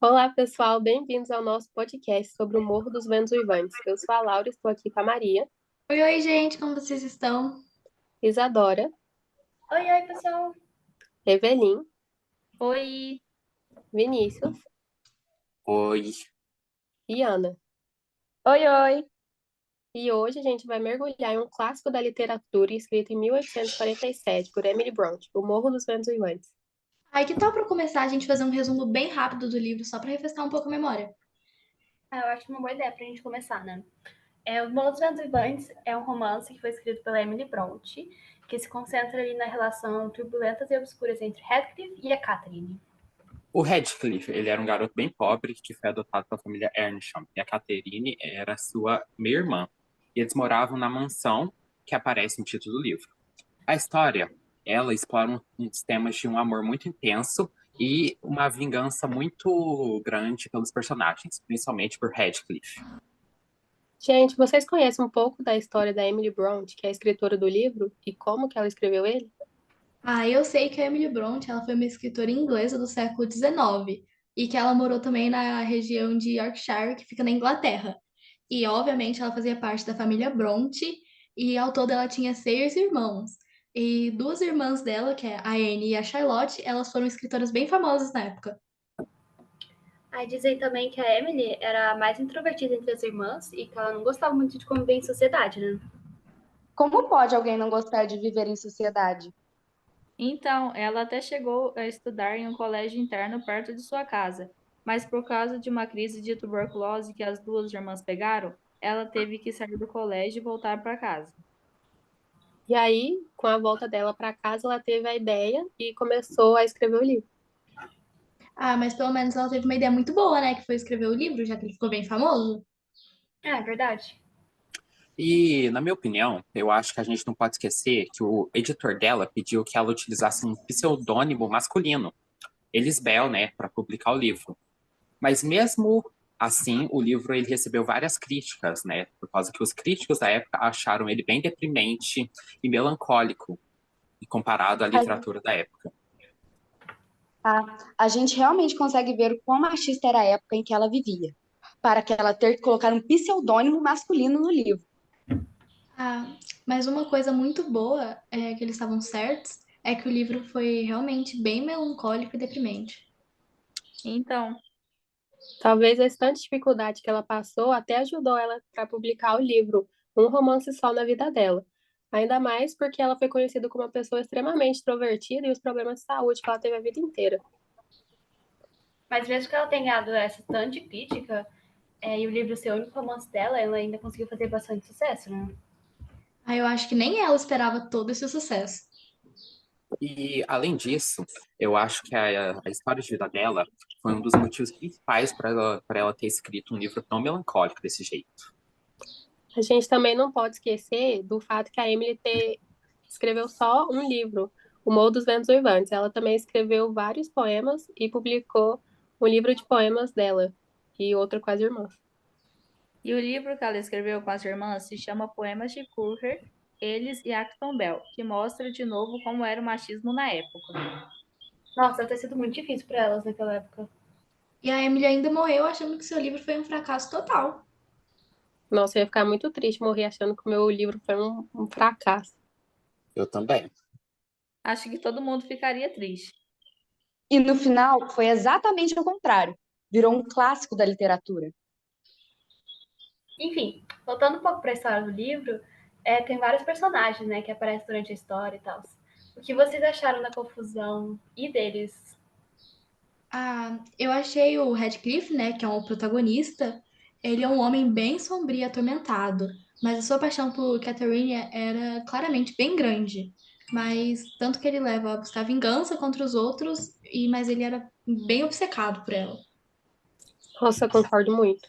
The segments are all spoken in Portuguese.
Olá, pessoal, bem-vindos ao nosso podcast sobre o Morro dos Ventos Uivantes. Eu sou a Laura, estou aqui com a Maria, Oi, oi, gente, como vocês estão? Isadora, Oi, oi, pessoal. Evelyn, Oi! Vinícius Oi. e Ana. Oi, oi. E hoje a gente vai mergulhar em um clássico da literatura escrito em 1847 por Emily Brontë, O Morro dos Ventos Uivantes. Aí, que tal para começar a gente fazer um resumo bem rápido do livro, só para refrescar um pouco a memória? Eu acho uma boa ideia pra gente começar, né? Os Morros Ventos Vivantes é um romance que foi escrito pela Emily Brontë, que se concentra ali na relação turbulentas e obscuras entre Heathcliff e a Catherine. O Radcliffe, ele era um garoto bem pobre que foi adotado pela família Earnsham. E a Catherine era sua meia-irmã. E eles moravam na mansão que aparece no título do livro. A história, ela explora uns temas de um amor muito intenso e uma vingança muito grande pelos personagens, principalmente por Radcliffe. Gente, vocês conhecem um pouco da história da Emily Brontë, que é a escritora do livro, e como que ela escreveu ele? Eu sei que a Emily Brontë, ela foi uma escritora inglesa do século XIX e que ela morou também na região de Yorkshire, que fica na Inglaterra. E, obviamente, ela fazia parte da família Brontë e, ao todo, ela tinha 6 irmãos. E duas irmãs dela, que é a Anne e a Charlotte, elas foram escritoras bem famosas na época. Aí dizem também que a Emily era a mais introvertida entre as irmãs e que ela não gostava muito de conviver em sociedade, né? Como pode alguém não gostar de viver em sociedade? Então, ela até chegou a estudar em um colégio interno perto de sua casa, mas por causa de uma crise de tuberculose que as duas irmãs pegaram, ela teve que sair do colégio e voltar para casa. E aí, com a volta dela para casa, ela teve a ideia e começou a escrever o livro. Mas pelo menos ela teve uma ideia muito boa, né? Que foi escrever o livro, já que ele ficou bem famoso. É verdade. E, na minha opinião, eu acho que a gente não pode esquecer que o editor dela pediu que ela utilizasse um pseudônimo masculino, Elisbel, né, para publicar o livro. Mas mesmo assim, o livro ele recebeu várias críticas, né? Por causa que os críticos da época acharam ele bem deprimente e melancólico, e comparado à A, literatura da época. a gente realmente consegue ver o quão machista era a época em que ela vivia, para que ela ter que colocar um pseudônimo masculino no livro. Mas uma coisa muito boa é que eles estavam certos, é que o livro foi realmente bem melancólico e deprimente. Então, Talvez a tanta dificuldade que ela passou até ajudou ela para publicar o livro Um Romance Só na Vida Dela. Ainda mais porque ela foi conhecida como uma pessoa extremamente extrovertida e os problemas de saúde que ela teve a vida inteira. Mas mesmo que ela tenha dado essa tanta crítica, e o livro ser o único romance dela, ela ainda conseguiu fazer bastante sucesso, né? Eu acho que nem ela esperava todo esse sucesso. E, além disso, eu acho que a história de vida dela foi um dos motivos principais para ela ter escrito um livro tão melancólico desse jeito. A gente também não pode esquecer do fato que a escreveu só um livro, O Morro dos Ventos Uivantes. Ela também escreveu vários poemas e publicou um livro de poemas dela e outro com as irmãs. e o livro que ela escreveu com as irmãs se chama Poemas de Currer, Eles e Acton Bell, que mostra de novo como era o machismo na época. Nossa, deve ter sido muito difícil pra elas naquela época. E a Emily ainda morreu achando que seu livro foi um fracasso total. Nossa, eu ia ficar muito triste morrer achando que o meu livro foi um fracasso. Eu também. Acho que todo mundo ficaria triste. E no final foi exatamente o contrário. Virou um clássico da literatura. Enfim, voltando um pouco pra história do livro, tem vários personagens, né, que aparecem durante a história e tal. O que vocês acharam da confusão e deles? Eu achei o Radcliffe, né, que é o protagonista, ele é um homem bem sombrio e atormentado, mas a sua paixão por Catherine era claramente bem grande. Mas tanto que ele leva a buscar vingança contra os outros, mas ele era bem obcecado por ela. Nossa, eu concordo muito.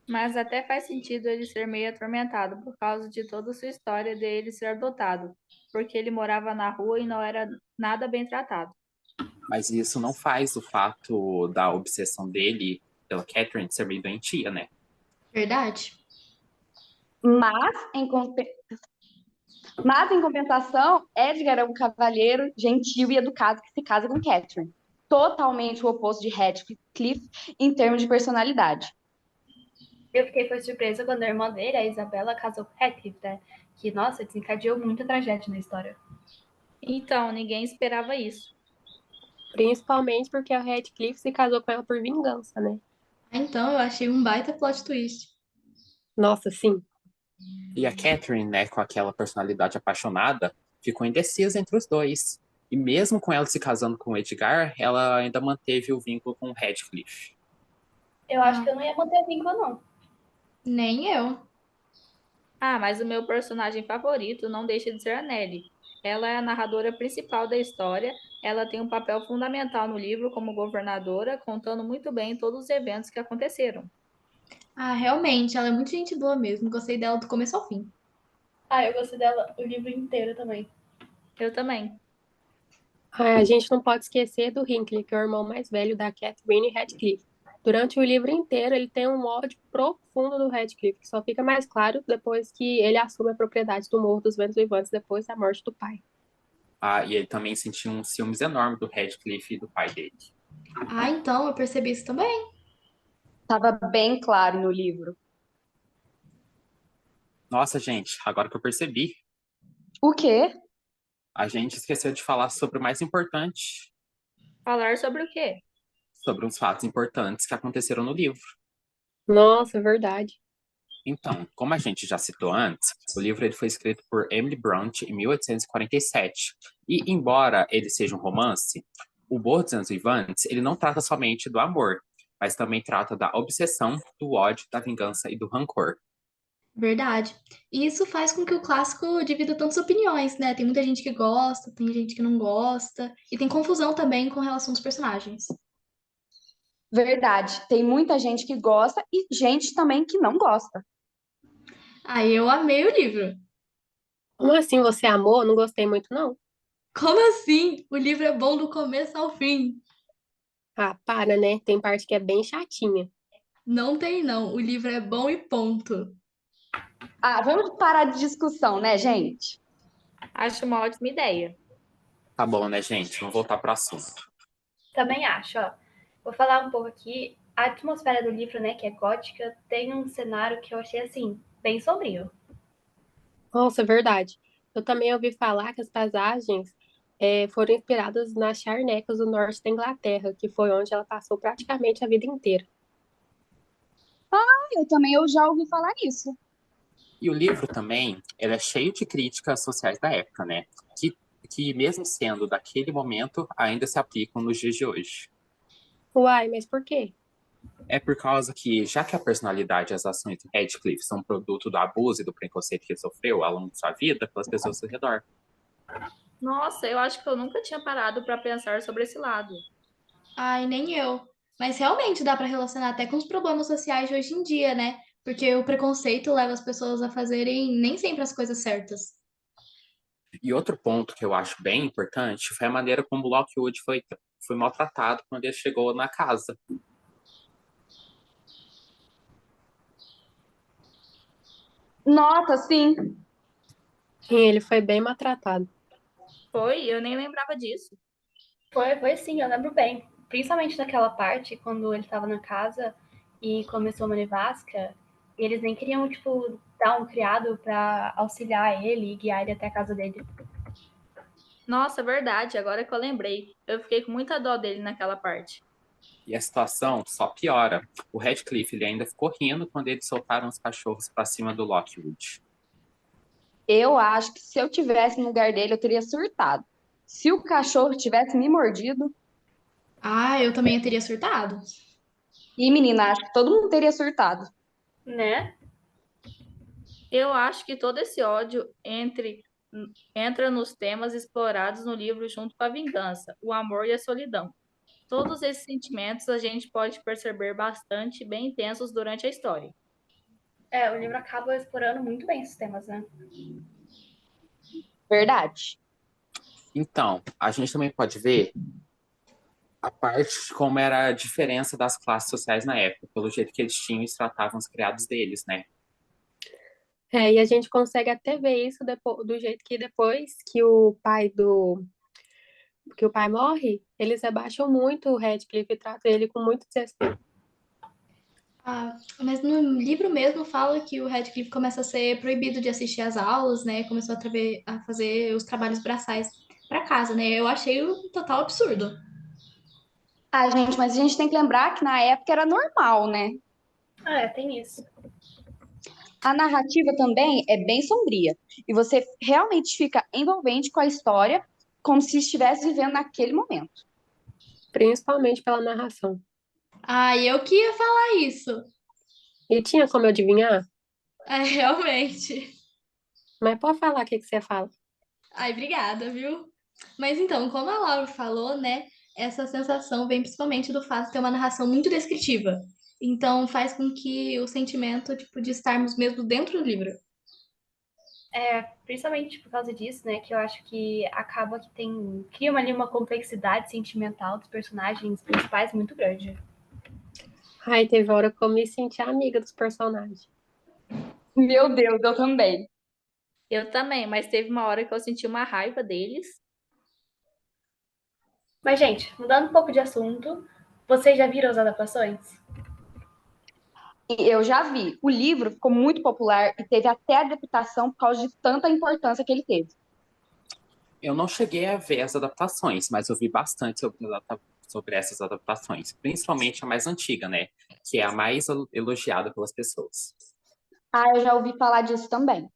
Mas até faz sentido ele ser meio atormentado por causa de toda a sua história dele ser adotado, porque ele morava na rua e não era nada bem tratado. Mas isso não faz o fato da obsessão dele pela Catherine ser meio doentia, né? Verdade? Mas, em compensação, Edgar é um cavalheiro gentil e educado que se casa com Catherine. totalmente o oposto de Radcliffe em termos de personalidade. Eu foi surpresa quando a irmã dele, a Isabela, casou com o Radcliffe, né? Que, nossa, desencadeou muita tragédia na história. Então, ninguém esperava isso. Principalmente porque o Radcliffe se casou com ela por vingança, né? Então, eu achei um baita plot twist. Nossa, sim. E a Catherine, né, com aquela personalidade apaixonada, ficou indecisa entre os dois. E mesmo com ela se casando com o Edgar, ela ainda manteve o vínculo com o Radcliffe. Eu acho que eu não ia manter vínculo, não. Nem eu. Ah, mas o meu personagem favorito não deixa de ser a Nellie. Ela é a narradora principal da história. Ela tem um papel fundamental no livro como governadora, contando muito bem todos os eventos que aconteceram. Ah, realmente, ela é muito gente boa mesmo. Gostei dela do começo ao fim. Ah, eu gostei dela o livro inteiro também. Eu também. A gente não pode esquecer do Hinckley, que é o irmão mais velho da Catherine Radcliffe. Durante o livro inteiro, ele tem um ódio profundo do Radcliffe, que só fica mais claro depois que ele assume a propriedade do Morro dos Ventos Vivantes depois da morte do pai. Ah, e ele também sentiu um ciúmes enorme do Radcliffe e do pai dele. Ah, então, eu percebi isso também. Tava bem claro no livro. Nossa, gente, agora que eu percebi, O quê? a gente esqueceu de falar sobre o mais importante, Falar sobre o quê? sobre uns fatos importantes que aconteceram no livro. Nossa, é verdade. Então, como a gente já citou antes, o livro ele foi escrito por Emily Bronte em 1847. E, embora ele seja um romance, o Morro dos Ventos Vivantes ele não trata somente do amor, mas também trata da obsessão, do ódio, da vingança e do rancor. Verdade. E isso faz com que o clássico divida tantas opiniões, né? Tem muita gente que gosta, tem gente que não gosta, e tem confusão também com relação aos personagens. Verdade. Tem muita gente que gosta e gente também que não gosta. Ah, eu amei o livro. Como assim você amou? Não gostei muito, não. Como assim? O livro é bom do começo ao fim. Ah, para, né? Tem parte que é bem chatinha. Não tem, não. O livro é bom e ponto. Ah, vamos parar de discussão, né, gente? Acho uma ótima ideia. Tá bom, né, gente? Vamos voltar pro assunto. Também acho, ó. Vou falar um pouco aqui. A atmosfera do livro, né, que é gótica, tem um cenário que eu achei, assim, bem sombrio. Nossa, é verdade. Eu também ouvi falar que as paisagens foram inspiradas nas charnecas do norte da Inglaterra, que foi onde ela passou praticamente a vida inteira. Eu já ouvi falar nisso. E o livro também, ele é cheio de críticas sociais da época, né? Que mesmo sendo daquele momento, ainda se aplicam nos dias de hoje. Uai, mas por quê? É por causa que, já que a personalidade e as ações do Radcliffe são produto do abuso e do preconceito que ele sofreu ao longo de sua vida pelas pessoas ao seu redor. Nossa, eu acho que eu nunca tinha parado para pensar sobre esse lado. Ai, nem eu. Mas realmente dá pra relacionar até com os problemas sociais de hoje em dia, né? Porque o preconceito leva as pessoas a fazerem nem sempre as coisas certas. E outro ponto que eu acho bem importante foi a maneira como Lockwood foi maltratado quando ele chegou na casa. Nossa, sim. Sim, ele foi bem maltratado. Foi? Eu nem lembrava disso. Foi sim, eu lembro bem. Principalmente daquela parte, quando ele tava na casa e começou uma nevasca, e eles nem queriam, tipo, dar um criado pra auxiliar ele e guiar ele até a casa dele. Nossa, verdade, agora que eu lembrei. Eu fiquei com muita dó dele naquela parte. E a situação só piora. O Radcliffe ele ainda ficou rindo quando eles soltaram os cachorros para cima do Lockwood. Eu acho que se eu tivesse no lugar dele, eu teria surtado. Se o cachorro tivesse me mordido, Ah, eu também teria surtado. e menina, acho que todo mundo teria surtado. Né? Eu acho que todo esse ódio entra nos temas explorados no livro junto com a vingança, o amor e a solidão. Todos esses sentimentos a gente pode perceber bastante bem intensos durante a história. É, o livro acaba explorando muito bem esses temas, né? Verdade. Então, a gente também pode ver a parte de como era a diferença das classes sociais na época, pelo jeito que eles tinham e tratavam os criados deles, né? E a gente consegue até ver isso do jeito que depois que o pai que o pai morre, eles rebaixam muito o Radcliffe e tratam ele com muito desrespeito. Ah, mas no livro mesmo fala que o Radcliffe começa a ser proibido de assistir às aulas, né? Começou a fazer os trabalhos braçais pra casa, né? Eu achei um total absurdo. Ah, gente, mas a gente tem que lembrar que na época era normal, né? Tem isso. A narrativa também é bem sombria e você realmente fica envolvente com a história como se estivesse vivendo naquele momento. Principalmente pela narração. Ah, eu que ia falar isso. E tinha como eu adivinhar? Realmente. Mas pode falar o que você fala. Ai, obrigada, viu? Mas então, como a Laura falou, né? Essa sensação vem principalmente do fato de ter uma narração muito descritiva. Então, faz com que o sentimento, tipo, de estarmos mesmo dentro do livro. Principalmente por causa disso, né? Que eu acho que acaba que cria ali uma complexidade sentimental dos personagens principais muito grande. Ai, teve hora que eu me senti amiga dos personagens. Meu Deus, eu também. Eu também, mas teve uma hora que eu senti uma raiva deles. Mas, gente, mudando um pouco de assunto, vocês já viram as adaptações? E eu já vi. O livro ficou muito popular e teve até adaptação por causa de tanta importância que ele teve. Eu não cheguei a ver as adaptações, mas eu vi bastante sobre essas adaptações, principalmente a mais antiga, né? Que é a mais elogiada pelas pessoas. Ah, eu já ouvi falar disso também.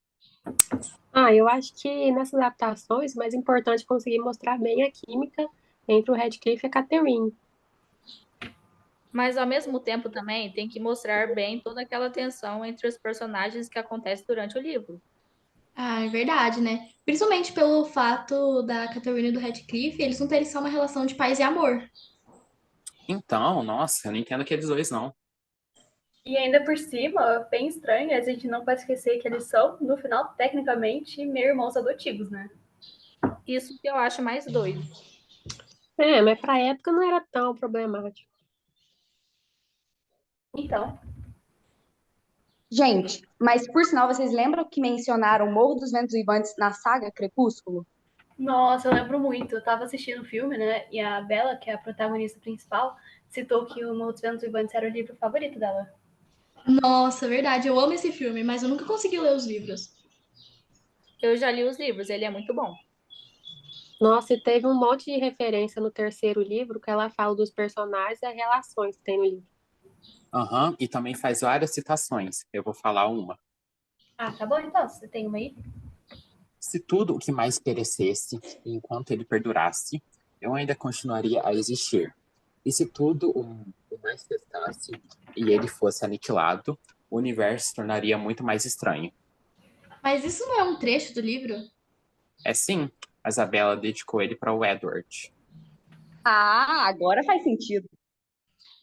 Eu acho que nessas adaptações, o mais importante é conseguir mostrar bem a química entre o Radcliffe e a Catherine. Mas ao mesmo tempo também tem que mostrar bem toda aquela tensão entre os personagens que acontece durante o livro. Ah, é verdade, né? Principalmente pelo fato da Catherine e do Radcliffe, eles não terem só uma relação de paz e amor. Então, nossa, eu não entendo aqueles dois, não. E ainda por cima, bem estranho, a gente não pode esquecer que eles são, no final, tecnicamente, meio irmãos adotivos, né? Isso que eu acho mais doido. Mas pra época não era tão problemático. Então, Gente, mas por sinal, vocês lembram que mencionaram o Morro dos Ventos Uivantes na saga Crepúsculo? nossa, eu lembro muito. Eu tava assistindo o filme, né? E a Bella, que é a protagonista principal, citou que o Morro dos Ventos Vivantes era o livro favorito dela. Nossa, verdade, eu amo esse filme, mas eu nunca consegui ler os livros. Eu já li os livros, ele é muito bom. Nossa, e teve um monte de referência no terceiro livro que ela fala dos personagens e as relações que tem no livro. Aham, e também faz várias citações. Eu vou falar uma. Tá bom então, você tem uma aí? Se tudo o que mais perecesse, enquanto ele perdurasse, eu ainda continuaria a existir. E se tudo o mais restasse e ele fosse aniquilado, o universo se tornaria muito mais estranho. Mas isso não é um trecho do livro? É sim, a Isabela dedicou ele para o Edward. Ah, agora faz sentido.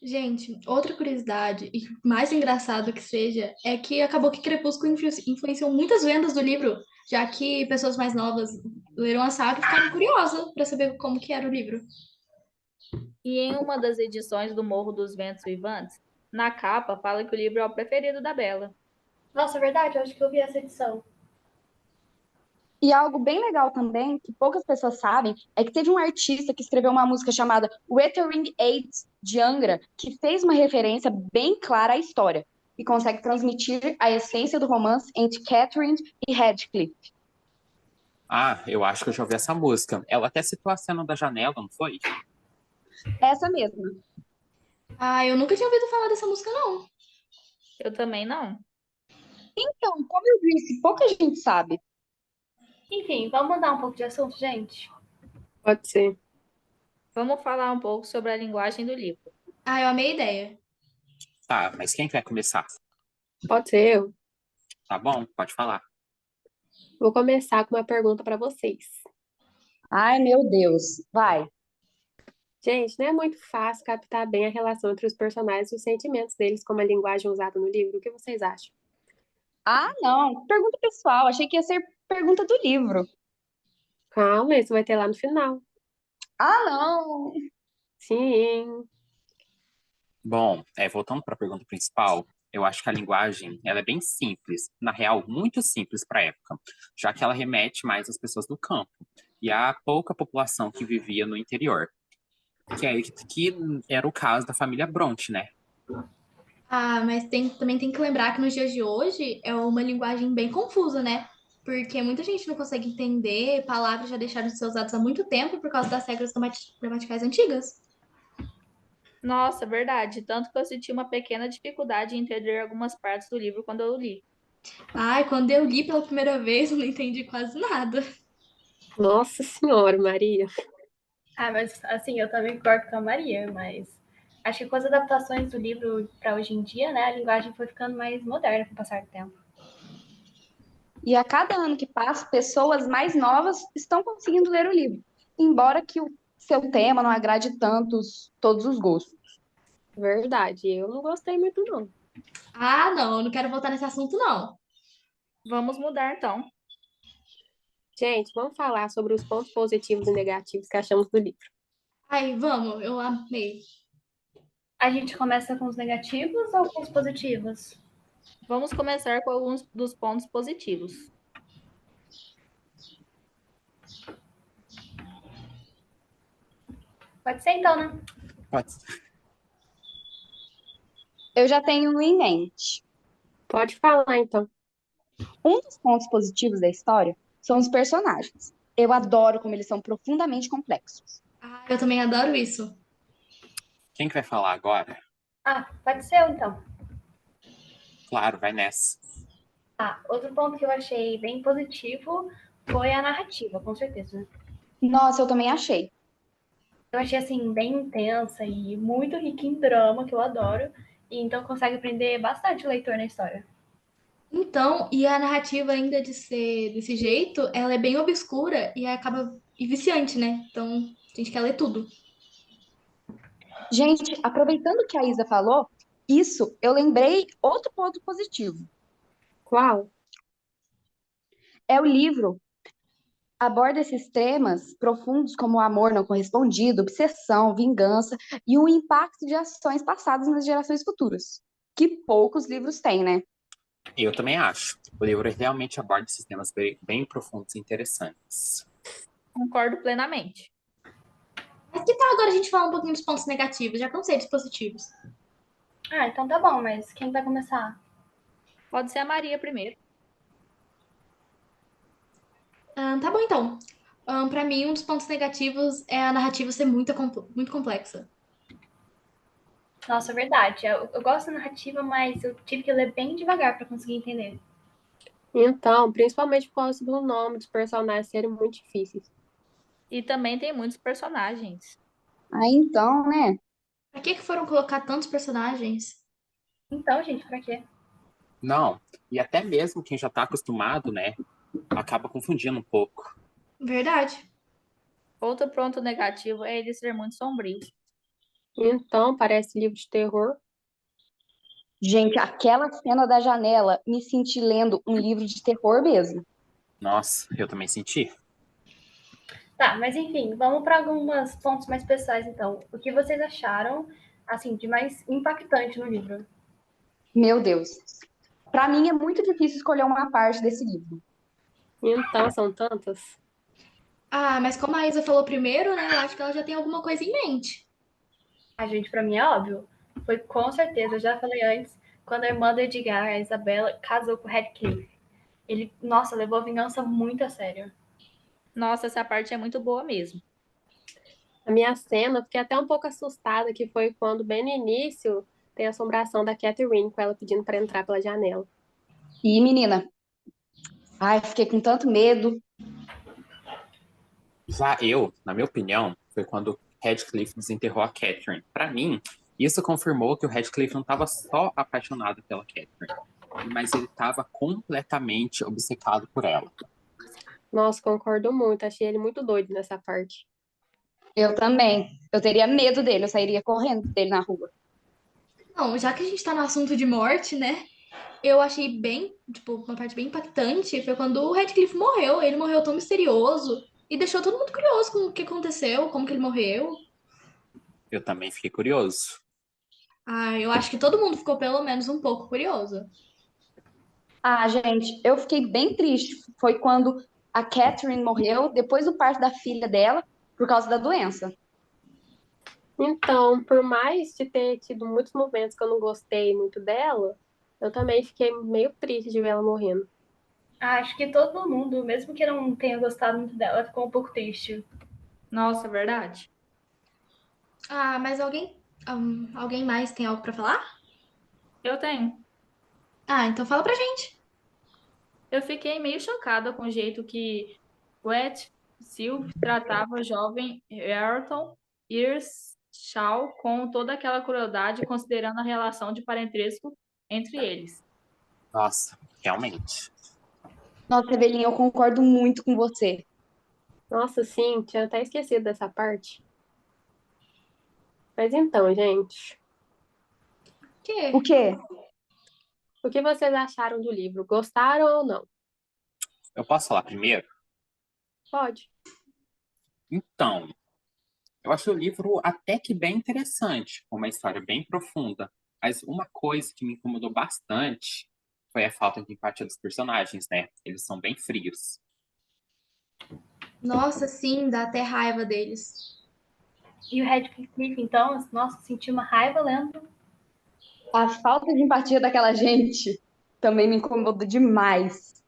Gente, outra curiosidade, e mais engraçado que seja, é que acabou que Crepúsculo influenciou muitas vendas do livro, já que pessoas mais novas leram a saga e ficaram curiosas para saber como que era o livro. E em uma das edições do Morro dos Ventos Vivantes, na capa fala que o livro é o preferido da Bella. Nossa, é verdade, eu acho que eu vi essa edição. E algo bem legal também, que poucas pessoas sabem, é que teve um artista que escreveu uma música chamada Wuthering Heights, de Angra, que fez uma referência bem clara à história e consegue transmitir a essência do romance entre Catherine e Radcliffe. Ah, eu acho que eu já ouvi essa música. Ela até citou a cena da janela, não foi? Essa mesma. Ah, eu nunca tinha ouvido falar dessa música, não. Eu também não. Então, como eu disse, pouca gente sabe. Enfim, vamos mudar um pouco de assunto, gente? Pode ser. Vamos falar um pouco sobre a linguagem do livro. Ah, eu amei a ideia. Tá, mas quem quer começar? Pode ser eu. Tá bom, pode falar. Vou começar com uma pergunta para vocês. Ai, meu Deus. Vai. Gente, não é muito fácil captar bem a relação entre os personagens e os sentimentos deles como a linguagem usada no livro. O que vocês acham? Ah, não. Pergunta pessoal. Achei que ia ser pergunta do livro. Calma, isso vai ter lá no final. Ah, não. Sim. Bom, voltando para a pergunta principal, eu acho que a linguagem ela é bem simples, na real, muito simples para a época, já que ela remete mais às pessoas do campo. e a pouca população que vivia no interior, que era o caso da família Bronte, né? Ah, mas também tem que lembrar que nos dias de hoje é uma linguagem bem confusa, né? Porque muita gente não consegue entender, palavras já deixaram de ser usadas há muito tempo por causa das regras gramaticais antigas. Nossa, verdade. Tanto que eu senti uma pequena dificuldade em entender algumas partes do livro quando eu li. Ai, quando eu li pela primeira vez, eu não entendi quase nada. Nossa Senhora, Maria. Ah, mas assim, eu também concordo com a Maria, mas acho que com as adaptações do livro para hoje em dia, né, a linguagem foi ficando mais moderna com o passar do tempo. E a cada ano que passa, pessoas mais novas estão conseguindo ler o livro, embora que o seu tema não agrade todos os gostos. Verdade, eu não gostei muito, não. Ah, não, eu não quero voltar nesse assunto, não. Vamos mudar então. Gente, vamos falar sobre os pontos positivos e negativos que achamos do livro. Ai, vamos, eu amei. A gente começa com os negativos ou com os positivos? Vamos começar com alguns dos pontos positivos. Pode ser então, né? Pode. Eu já tenho um em mente. Pode falar, então. Um dos pontos positivos da história são os personagens. Eu adoro como eles são profundamente complexos. Ah, eu também adoro isso. Quem que vai falar agora? Ah, pode ser eu então. Claro, vai nessa. Ah, outro ponto que eu achei bem positivo foi a narrativa, com certeza. Nossa, eu também achei. Eu achei assim bem intensa e muito rica em drama, que eu adoro, e então consegue prender bastante o leitor na história. Então, e a narrativa ainda de ser desse jeito, ela é bem obscura e acaba e viciante, né? Então, a gente quer ler tudo. Gente, aproveitando que a Isa falou, isso eu lembrei outro ponto positivo. Qual? É o livro aborda esses temas profundos como o amor não correspondido, obsessão, vingança e o impacto de ações passadas nas gerações futuras, que poucos livros têm, né? Eu também acho. O livro realmente aborda esses temas bem profundos e interessantes. Concordo plenamente. Mas que tal agora a gente falar um pouquinho dos pontos negativos? Já cansei dos positivos. Ah, então tá bom, mas quem vai começar? Pode ser a Maria primeiro. Tá bom, então. Para mim, um dos pontos negativos é a narrativa ser muito complexa. Nossa, é verdade. Eu gosto da narrativa, mas eu tive que ler bem devagar para conseguir entender. Então, principalmente por causa do nome dos personagens serem muito difíceis. E também tem muitos personagens. Aí então, né? Pra que foram colocar tantos personagens? Então, gente, pra quê? Não, e até mesmo quem já está acostumado, né, acaba confundindo um pouco. Verdade. Outro ponto negativo é ele ser muito sombrio. Então, parece livro de terror. Gente, aquela cena da janela, me senti lendo um livro de terror mesmo. Nossa, eu também senti. Tá, mas enfim, vamos para alguns pontos mais pessoais, então. O que vocês acharam, assim, de mais impactante no livro? Meu Deus. Para mim é muito difícil escolher uma parte desse livro. Então, são tantas. Ah, mas como a Isa falou primeiro, né? Eu acho que ela já tem alguma coisa em mente. A gente, pra mim, é óbvio. Foi com certeza, eu já falei antes, quando a irmã do Edgar, a Isabela, casou com o Radcliffe. Ele, nossa, levou a vingança muito a sério. Nossa, essa parte é muito boa mesmo. A minha cena, eu fiquei até um pouco assustada, que foi quando, bem no início, tem a assombração da Catherine, com ela pedindo para entrar pela janela. E, menina, ai, fiquei com tanto medo. Já eu, na minha opinião, foi quando Radcliffe desenterrou a Catherine. Para mim, isso confirmou que o Radcliffe não estava só apaixonado pela Catherine, mas ele estava completamente obcecado por ela. Nossa, concordo muito. Achei ele muito doido nessa parte. Eu também. Eu teria medo dele, eu sairia correndo dele na rua. Não, já que a gente tá no assunto de morte, né? Eu achei bem, tipo, uma parte bem impactante foi quando o Radcliffe morreu. Ele morreu tão misterioso e deixou todo mundo curioso com o que aconteceu, como que ele morreu. Eu também fiquei curioso. Ah, eu acho que todo mundo ficou pelo menos um pouco curioso. Ah, gente, eu fiquei bem triste. Foi quando a Catherine morreu depois do parto da filha dela por causa da doença. Então, por mais de ter tido muitos momentos que eu não gostei muito dela, eu também fiquei meio triste de ver ela morrendo. Acho que todo mundo, mesmo que não tenha gostado muito dela, ficou um pouco triste. Nossa, verdade. Ah, mas alguém mais tem algo pra falar? Eu tenho. Ah, então fala pra gente. Eu fiquei meio chocada com o jeito que Wet Sylvie tratava o jovem Ayrton Earnshaw com toda aquela crueldade, considerando a relação de parentesco entre eles. Nossa, realmente. Nossa, Evelinha, eu concordo muito com você. Nossa, sim, tinha até esquecido dessa parte. Mas então, gente, O Que? quê? o que vocês acharam do livro? Gostaram ou não? Eu posso falar primeiro? Pode. Então, eu acho o livro até que bem interessante, com uma história bem profunda. Mas uma coisa que me incomodou bastante foi a falta de empatia dos personagens, né? Eles são bem frios. Nossa, sim, dá até raiva deles. E o Radcliffe, então, nossa, senti uma raiva lendo. A falta de empatia daquela gente também me incomoda demais.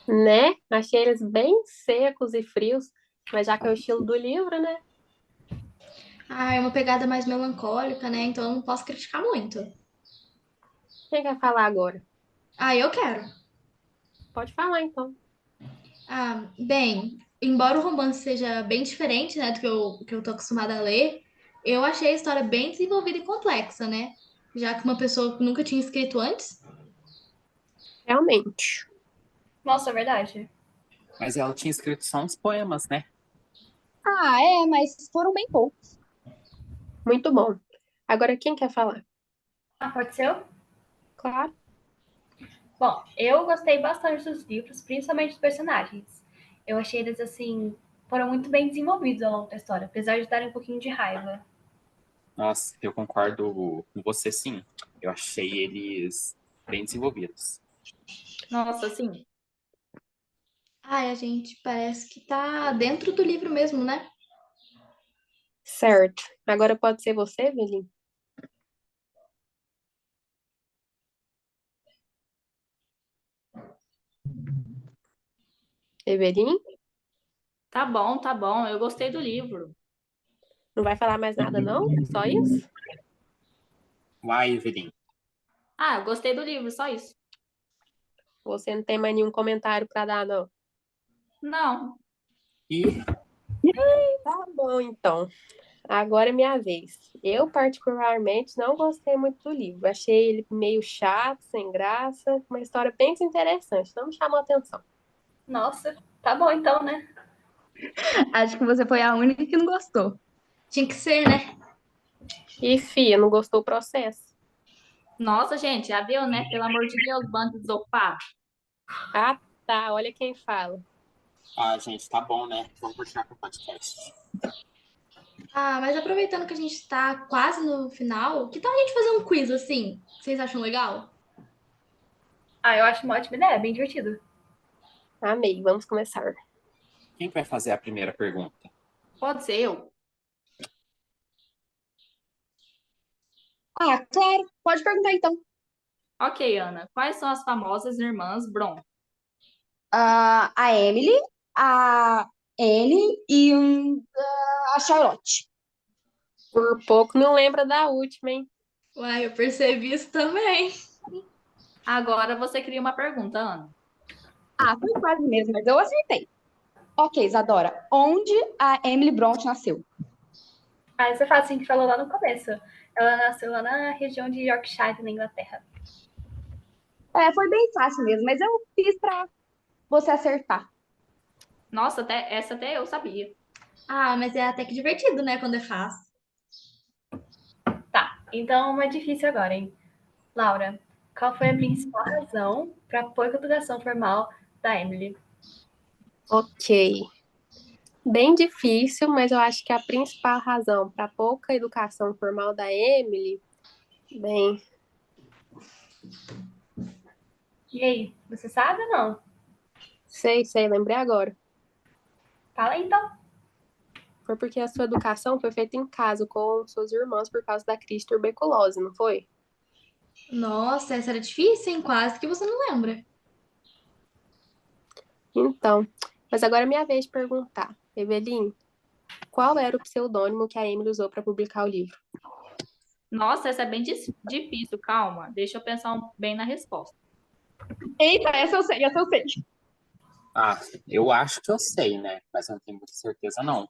Né? Achei eles bem secos e frios, mas já que é o estilo do livro, né? Ah, é uma pegada mais melancólica, né? Então eu não posso criticar muito. Quem quer falar agora? Ah, eu quero. Pode falar, então. Ah, bem, embora o romance seja bem diferente, né, do que eu tô acostumada a ler, eu achei a história bem desenvolvida e complexa, né? Já que uma pessoa que nunca tinha escrito antes. Realmente. Nossa, é verdade. Mas ela tinha escrito só uns poemas, né? Ah, é, mas foram bem poucos. Muito bom. Agora, quem quer falar? Ah, pode ser eu? Claro. Bom, eu gostei bastante dos livros, principalmente dos personagens. Eu achei eles, assim, foram muito bem desenvolvidos ao longo da história, apesar de darem um pouquinho de raiva. Nossa, eu concordo com você, sim. Eu achei eles bem desenvolvidos. Nossa, assim, Ai, a gente parece que tá dentro do livro mesmo, né? Certo. Agora pode ser você, Evelyn? Evelyn? tá bom, eu gostei do livro. Não vai falar mais nada, não? Só isso? Uai, Evelyn. Ah, eu gostei do livro, só isso. Você não tem mais nenhum comentário para dar, não? Não, E Tá bom, então. Agora é minha vez. Eu, particularmente, não gostei muito do livro. Achei ele meio chato, sem graça, uma história bem desinteressante. Não me chamou a atenção. Nossa, tá bom então, né? Acho que você foi a única que não gostou. Tinha que ser, né? E, Fia, não gostou do processo? nossa, gente, já deu, né? Pelo amor de Deus, bando desocupado. Ah, tá. Olha quem fala. ah, gente, tá bom, né? Vamos continuar com o podcast. Ah, mas aproveitando que a gente tá quase no final, que tal a gente fazer um quiz assim? Vocês acham legal? Ah, eu acho uma ótima ideia, bem divertido. Amei. Vamos começar. Quem vai fazer a primeira pergunta? Pode ser eu. Ah, claro, pode perguntar então. Ok, Ana, quais são as famosas irmãs Bron? A Emily, a Anne e a Charlotte. Por pouco não lembra da última, hein? Uai, eu percebi isso também. Agora você cria uma pergunta, Ana. Ah, foi quase mesmo, mas eu acertei. Ok, Isadora, onde a Emily Bront nasceu? Ah, isso é fácil, a gente falou lá no começo. Ela nasceu lá na região de Yorkshire, na Inglaterra. É, foi bem fácil mesmo, mas eu fiz pra você acertar. Nossa, essa até eu sabia. Ah, mas é até que divertido, né, quando é fácil. Tá, então uma difícil agora, hein? Laura, qual foi a principal razão para a pouca educação formal da Emily? Ok. Bem difícil, mas eu acho que a principal razão para pouca educação formal da Emily, bem, E aí, você sabe ou não? Sei, lembrei agora. Fala aí, então. Foi porque a sua educação foi feita em casa com seus irmãos por causa da crise de tuberculose, não foi? Nossa, essa era difícil, hein? Quase que você não lembra. Então, mas agora é minha vez de perguntar. Evelyn, qual era o pseudônimo que a Emily usou para publicar o livro? Nossa, essa é bem difícil, calma. Deixa eu pensar bem na resposta. Eita, essa eu sei. Ah, eu acho que eu sei, né? Mas eu não tenho muita certeza, não.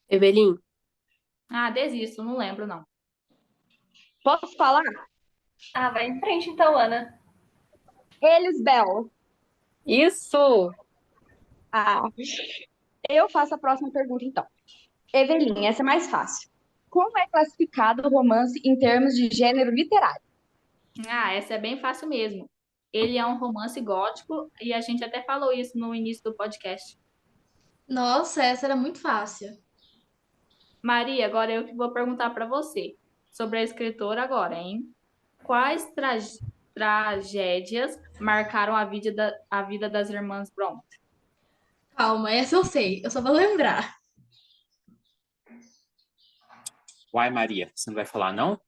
Evelyn, Ah, desisto, não lembro, não. Posso falar? Ah, vai em frente então, Ana. Eles, Bel. isso! Ah, eu faço a próxima pergunta, então. Evelyn, essa é mais fácil. Como é classificado o romance em termos de gênero literário? Ah, essa é bem fácil mesmo. Ele é um romance gótico e a gente até falou isso no início do podcast. Nossa, essa era muito fácil. Maria, agora eu que vou perguntar para você sobre a escritora agora, hein? Quais tragédias marcaram a vida das irmãs Brontë? Calma, essa eu sei. Eu só vou lembrar. Uai, Maria, você não vai falar, não?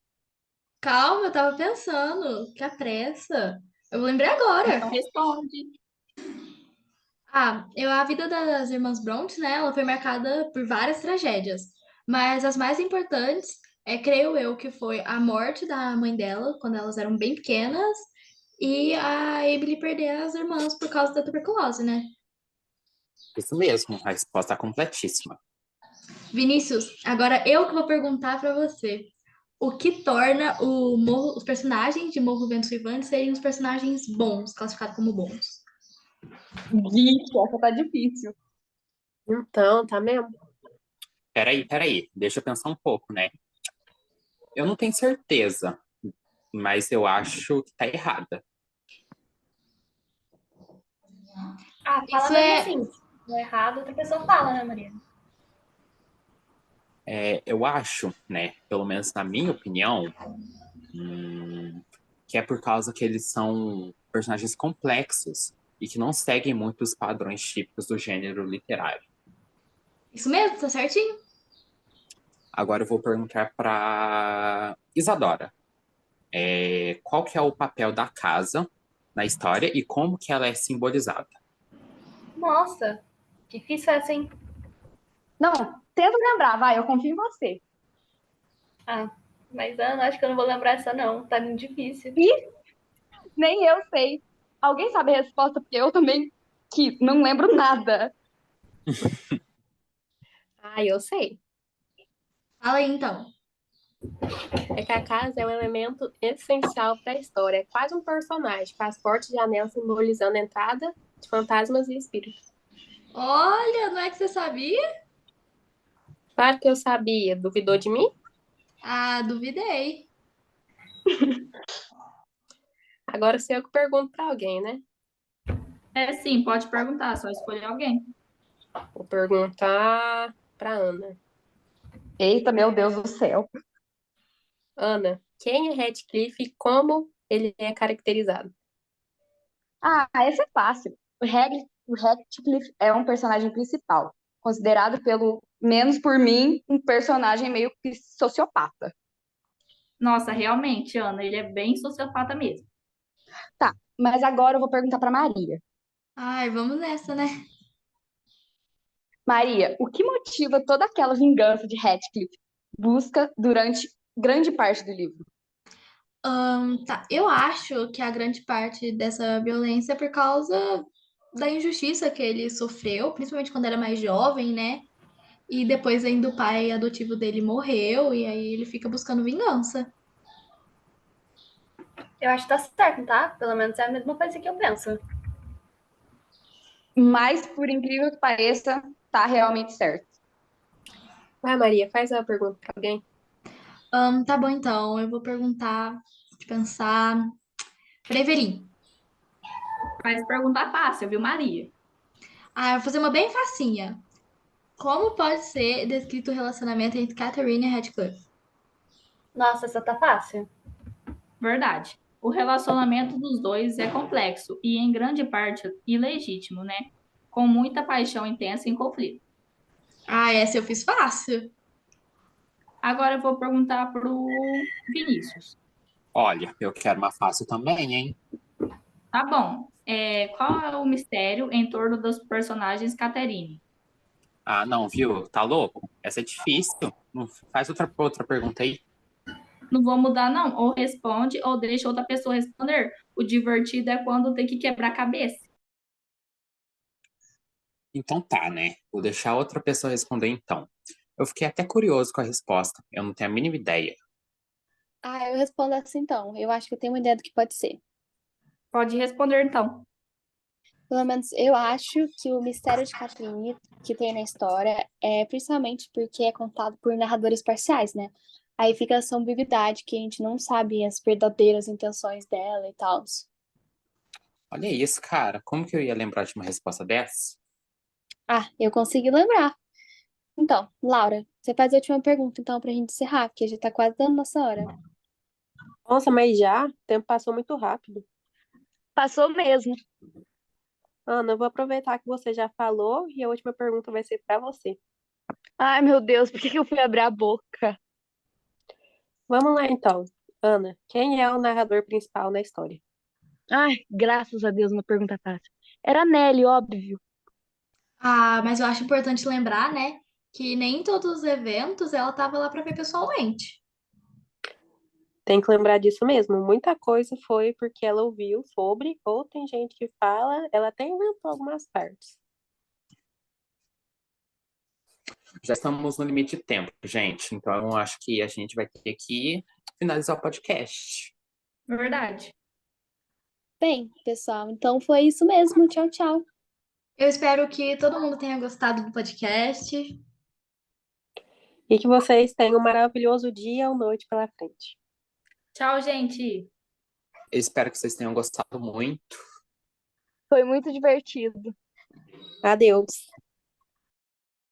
Calma, eu tava pensando. Que a pressa. Eu lembrei Então agora. responde. A vida das irmãs Brontë, né? Ela foi marcada por várias tragédias. Mas as mais importantes, creio eu, que foi a morte da mãe dela, quando elas eram bem pequenas, e a Emily perder as irmãs por causa da tuberculose, né? Isso mesmo, a resposta é completíssima. Vinícius, agora eu que vou perguntar pra você. O que torna os personagens de Morro Ventos Vivantes serem os personagens bons, classificados como bons? Vixe, essa tá difícil. Então, tá mesmo? Peraí, deixa eu pensar um pouco, né? Eu não tenho certeza, mas eu acho que tá errada. Ah, fala Isso mesmo é. assim. No errado, outra pessoa fala, né, Maria? Eu acho, né, pelo menos na minha opinião, que é por causa que eles são personagens complexos e que não seguem muito os padrões típicos do gênero literário. Isso mesmo, tá certinho? Agora eu vou perguntar para Isadora. Qual que é o papel da casa na história e como que ela é simbolizada? Nossa, difícil essa, hein? Não, tenta lembrar, vai, eu confio em você. Ah, mas Ana, acho que eu não vou lembrar essa não. Tá muito difícil. E nem eu sei. Alguém sabe a resposta? Porque eu também que não lembro nada. Ah, eu sei. Fala aí então. É que a casa é um elemento essencial para a história. É quase um personagem. Faz portas de anel simbolizando a entrada de fantasmas e espíritos. Olha, não é que você sabia? Claro que eu sabia. Duvidou de mim? Ah, duvidei. Agora sou eu que pergunto para alguém, né? É sim, pode perguntar, só escolher alguém. Vou perguntar para Ana. Eita, meu Deus do céu. Ana, quem é Radcliffe e como ele é caracterizado? Ah, essa é fácil. O Heathcliff é um personagem principal, considerado pelo menos por mim um personagem meio que sociopata. Nossa, realmente, Ana, ele é bem sociopata mesmo. Tá, mas agora eu vou perguntar para Maria. Ai, vamos nessa, né? Maria, o que motiva toda aquela vingança de Heathcliff busca durante grande parte do livro? Tá. Eu acho que a grande parte dessa violência é por causa da injustiça que ele sofreu, principalmente quando era mais jovem, né? E depois ainda o pai adotivo dele morreu, e aí ele fica buscando vingança. Eu acho que tá certo, tá? Pelo menos é a mesma coisa que eu penso. Mas, por incrível que pareça, tá realmente certo. Vai, Maria, faz a pergunta para alguém. Tá bom, então. Eu vou perguntar, de pensar, pra Evelyn. Mas pergunta fácil, viu, Maria? Eu vou fazer uma bem facinha. Como pode ser descrito o relacionamento entre Catherine e Radcliffe? Nossa, essa tá fácil. Verdade. O relacionamento dos dois é complexo e, em grande parte, ilegítimo, né? Com muita paixão intensa em conflito. Ah, essa eu fiz fácil. Agora eu vou perguntar pro Vinícius. Olha, eu quero uma fácil também, hein? Tá bom. Qual é o mistério em torno dos personagens Catherine? Ah, não, viu? Tá louco? Essa é difícil. Faz outra pergunta aí. Não vou mudar, não. Ou responde ou deixa outra pessoa responder. O divertido é quando tem que quebrar a cabeça. Então tá, né? Vou deixar outra pessoa responder então. Eu fiquei até curioso com a resposta. Eu não tenho a mínima ideia. Ah, eu respondo assim então. Eu acho que eu tenho uma ideia do que pode ser. Pode responder, então. Pelo menos eu acho que o mistério de Catherine que tem na história é principalmente porque é contado por narradores parciais, né? Aí fica essa ambiguidade que a gente não sabe as verdadeiras intenções dela e tal. Olha isso, cara. Como que eu ia lembrar de uma resposta dessa? Ah, eu consegui lembrar. Então, Laura, você faz a última pergunta então pra gente encerrar, porque já tá quase dando nossa hora. Nossa, mas já? O tempo passou muito rápido. Passou mesmo. Ana, eu vou aproveitar que você já falou e a última pergunta vai ser para você. Ai, meu Deus, por que que eu fui abrir a boca? Vamos lá então. Ana, quem é o narrador principal na história? Ai, graças a Deus, uma pergunta fácil. Era a Nelly, óbvio. Ah, mas eu acho importante lembrar, né, que nem em todos os eventos ela tava lá pra ver pessoalmente. Tem que lembrar disso mesmo. Muita coisa foi porque ela ouviu sobre, ou tem gente que fala, ela até inventou algumas partes. Já estamos no limite de tempo, gente. Então eu acho que a gente vai ter que finalizar o podcast. Verdade. Bem, pessoal, então foi isso mesmo. Tchau, tchau. Eu espero que todo mundo tenha gostado do podcast. E que vocês tenham um maravilhoso dia ou noite pela frente. Tchau, gente. Eu espero que vocês tenham gostado muito. Foi muito divertido. Adeus.